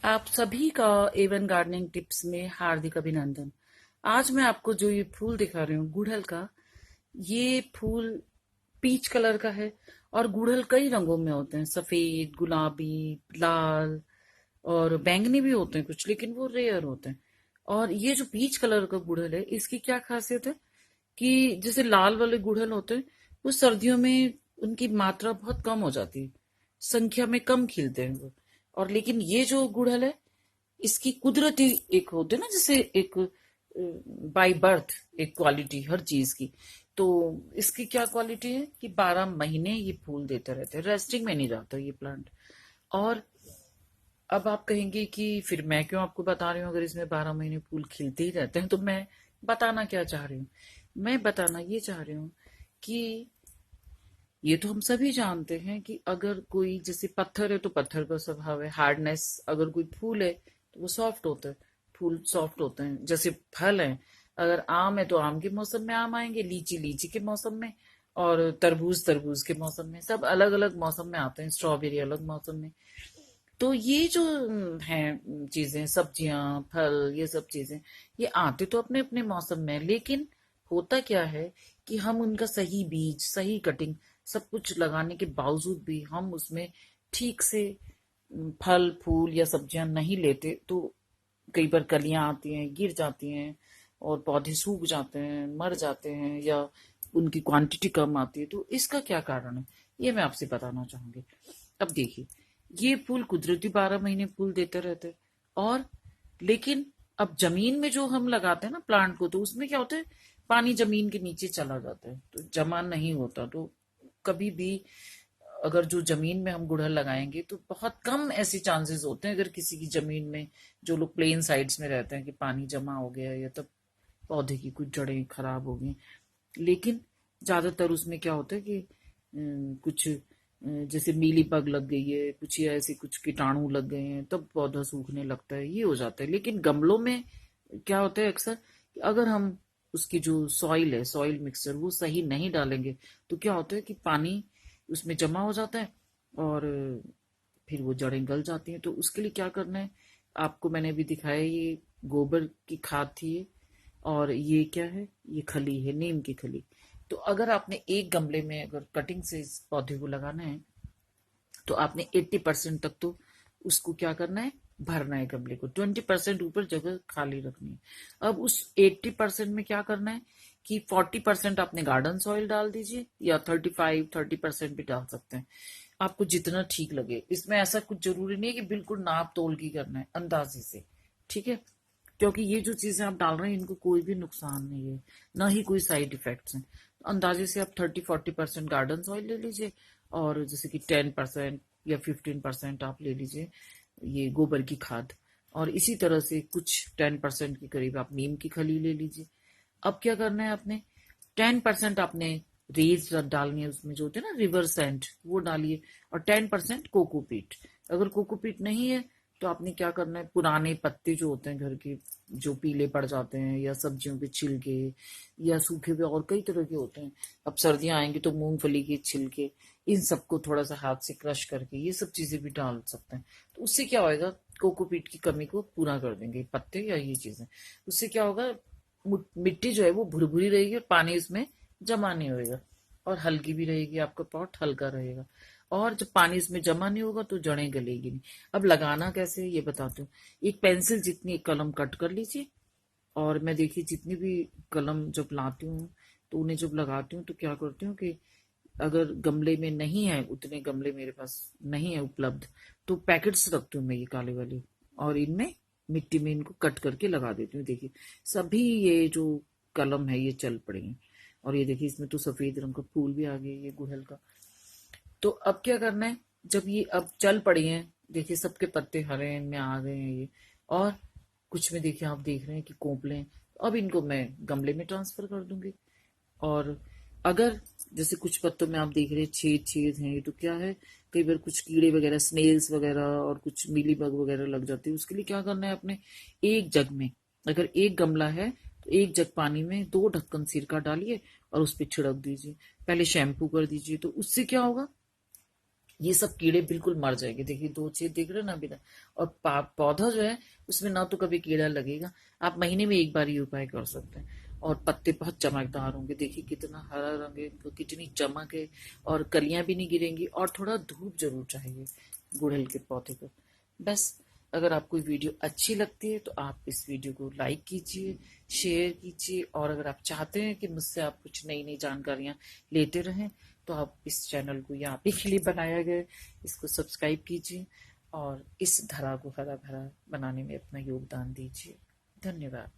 आप सभी का एवन गार्डनिंग टिप्स में हार्दिक अभिनंदन। आज मैं आपको जो ये फूल दिखा रही हूँ गुड़हल का, ये फूल पीच कलर का है। और गुड़हल कई रंगों में होते हैं, सफेद, गुलाबी, लाल और बैंगनी भी होते हैं कुछ, लेकिन वो रेयर होते हैं। और ये जो पीच कलर का गुड़हल है, इसकी क्या खासियत है कि जैसे लाल वाले गुड़हल होते हैं, वो सर्दियों में उनकी मात्रा बहुत कम हो जाती है, संख्या में कम खिलते हैं वो। और लेकिन ये जो गुड़हल है, इसकी कुदरती एक होते ना, जैसे एक बाय बर्थ एक क्वालिटी हर चीज की। तो इसकी क्या क्वालिटी है कि 12 महीने ये फूल देते रहते हैं, रेस्टिंग में नहीं जाता ये प्लांट। और अब आप कहेंगे कि फिर मैं क्यों आपको बता रही हूँ, अगर इसमें 12 महीने फूल खिलते ही रहते हैं। तो मैं बताना क्या चाह रही हूँ, मैं बताना ये चाह रही हूँ कि ये तो हम सभी जानते हैं कि अगर कोई जैसे पत्थर है तो पत्थर का स्वभाव है हार्डनेस, अगर कोई फूल है तो वो सॉफ्ट होता है, फूल सॉफ्ट होते हैं। जैसे फल है, अगर आम है तो आम के मौसम में आम आएंगे, लीची लीची के मौसम में, और तरबूज तरबूज के मौसम में, सब अलग अलग मौसम में आते हैं, स्ट्रॉबेरी अलग मौसम में। तो ये जो हैं चीजें, सब्जियां, फल, ये सब चीजें, ये आते तो अपने अपने मौसम में, लेकिन होता क्या है कि हम उनका सही बीज, सही कटिंग, सब कुछ लगाने के बावजूद भी हम उसमें ठीक से फल फूल या सब्जियां नहीं लेते। तो कई बार कलियां आती हैं, गिर जाती हैं, और पौधे सूख जाते हैं, मर जाते हैं, या उनकी क्वांटिटी कम आती है। तो इसका क्या कारण है, ये मैं आपसे बताना चाहूंगी। अब देखिए, ये फूल कुदरती 12 महीने फूल देते रहते हैं। और लेकिन अब जमीन में जो हम लगाते हैं ना प्लांट को, तो उसमें क्या होता है, पानी जमीन के नीचे चला जाता है, तो जमा नहीं होता। तो कभी भी अगर जो जमीन में हम गुड़हल लगाएंगे तो बहुत कम ऐसे चांसेस होते हैं, अगर किसी की जमीन में, जो लोग प्लेन साइड्स में रहते हैं, कि पानी जमा हो गया या तब पौधे की कुछ जड़ें खराब हो गई। लेकिन ज्यादातर उसमें क्या होता है कि कुछ जैसे मीली पग लग गई है कुछ, या ऐसे कुछ कीटाणु लग गए हैं, तब पौधा सूखने लगता है, ये हो जाता है। लेकिन गमलों में क्या होता है अक्सर कि अगर हम उसकी जो सॉइल है, सॉइल मिक्सचर, वो सही नहीं डालेंगे, तो क्या होता है कि पानी उसमें जमा हो जाता है, और फिर वो जड़ें गल जाती हैं। तो उसके लिए क्या करना है, आपको मैंने अभी दिखाया, ये गोबर की खाद थी ये, और ये क्या है, ये खली है, नीम की खली। तो अगर आपने एक गमले में अगर कटिंग से इस पौधे को लगाना है, तो आपने 80% तक तो उसको क्या करना है, भरना है गमले को, 20% ऊपर जगह खाली रखनी है। अब उस 80% में क्या करना है कि 40% आपने गार्डन सॉइल डाल दीजिए, या 35-30% भी डाल सकते हैं, आपको जितना ठीक लगे। इसमें ऐसा कुछ जरूरी नहीं है कि बिल्कुल नाप तोल की करना है, अंदाजे से, ठीक है। क्योंकि ये जो चीजें आप डाल रहे हैं, इनको कोई भी नुकसान नहीं है, ना ही कोई साइड इफेक्ट्स हैं। तो अंदाजे से आप 30-40% गार्डन सॉइल ले लीजिए, और जैसे कि 10% या 15% आप ले लीजिए ये गोबर की खाद, और इसी तरह से कुछ 10% के करीब आप नीम की खली ले लीजिए। अब क्या करना है आपने, 10% आपने रेज डालनी है, उसमें जो होते हैं ना रिवर सैंड, वो डालिए, और 10% कोकोपीट। अगर कोकोपीट नहीं है तो आपने क्या करना है, पुराने पत्ते जो होते हैं घर के, जो पीले पड़ जाते हैं, या सब्जियों के छिलके, या सूखे हुए और कई तरह के होते हैं, अब सर्दियां आएंगी तो मूंगफली के छिलके, इन सबको थोड़ा सा हाथ से क्रश करके ये सब चीजें भी डाल सकते हैं। तो उससे क्या होएगा, कोकोपीट की कमी को पूरा कर देंगे पत्ते या ये चीजें। उससे क्या होगा, मिट्टी जो है वो भुरभुरी रहेगी, और पानी उसमें जमा नहीं होएगा, और हल्की भी रहेगी, आपका पॉट हल्का रहेगा। और जब पानी इसमें जमा नहीं होगा तो जड़ें गलेगी नहीं। अब लगाना कैसे है ये बताती हूँ। एक पेंसिल जितनी एक कलम कट कर लीजिए, और मैं देखिए जितनी भी कलम जब लाती हूँ, तो उन्हें जब लगाती हूँ तो क्या करती हूँ कि अगर गमले में नहीं है, उतने गमले मेरे पास नहीं है उपलब्ध, तो पैकेट्स रखती हूँ मैं ये काले वाली, और इनमें मिट्टी में इनको कट करके लगा देती हूँ। देखिए सभी ये जो कलम है ये चल पड़े हैं, और ये देखिए इसमें तो सफेद रंग का फूल भी आ गया ये गुड़हल का। तो अब क्या करना है, जब ये अब चल पड़ी हैं, देखिए सबके पत्ते हरे हैं, इनमें आ गए हैं ये, और कुछ में देखिए आप देख रहे हैं कि कोंपले हैं। तो अब इनको मैं गमले में ट्रांसफर कर दूंगी। और अगर जैसे कुछ पत्तों में आप देख रहे हैं छेद छेद हैं, ये तो क्या है, कई बार कुछ कीड़े वगैरह, स्नेल्स वगैरह, और कुछ मीली बग वगैरह लग जाती है। उसके लिए क्या करना है, अपने एक जग में, अगर एक गमला है तो एक जग पानी में 2 ढक्कन सिरका डालिए, और उस पर छिड़क दीजिए, पहले शैम्पू कर दीजिए। तो उससे क्या होगा, ये सब कीड़े बिल्कुल मर जाएंगे। देखिए 2 छेद दिख रहे हैं ना बिना। और पौधा जो है उसमें ना तो कभी कीड़ा लगेगा। आप महीने में एक बार ये उपाय कर सकते हैं। और पत्ते बहुत चमकदार होंगे। देखिए कितना हरा रंग है, इनको कितनी चमक है। और कलियां भी नहीं गिरेंगी। और थोड़ा धूप जरूर चाहिए गुड़हल के पौधे को। बस, अगर आपको वीडियो अच्छी लगती है तो आप इस वीडियो को लाइक कीजिए, शेयर कीजिए। और अगर आप चाहते हैं कि मुझसे आप कुछ नई नई जानकारियां लेते रहें तो आप इस चैनल को यहाँ पे के लिए बनाया गया है, इसको सब्सक्राइब कीजिए और इस धरा को हरा भरा बनाने में अपना योगदान दीजिए। धन्यवाद।